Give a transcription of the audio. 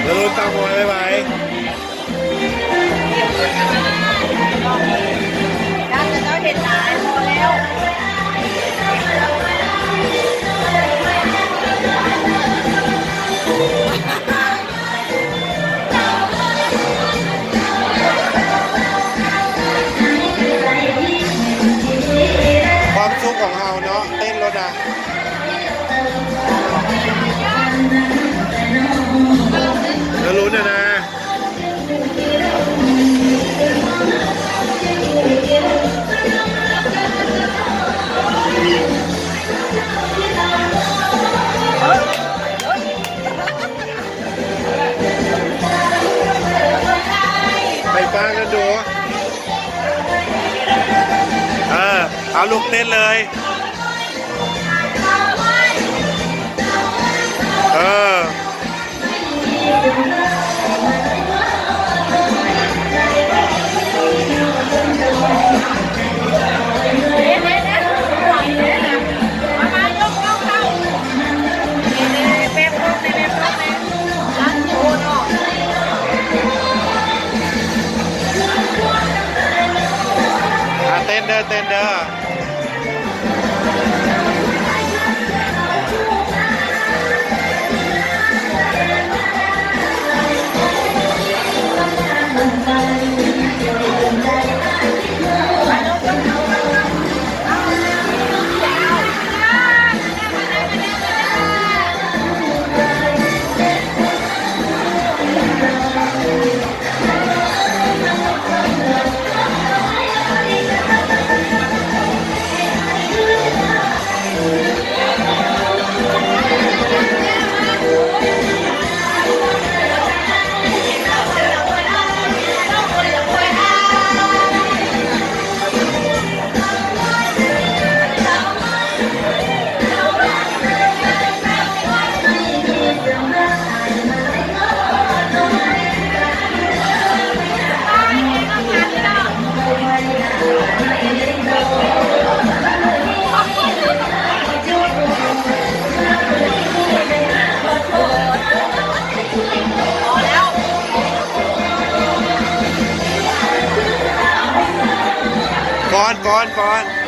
แล้วลุ้นตามมวยไหมแล้วจะต้องเห็นหลายพอแล้วความสุขของเฮาเนาะเต้นรถนะแล้วลุ้นนะไปฟังกันดูเอาลูกเต้นเลยเต้นเด้อเต้นเด้อก่อน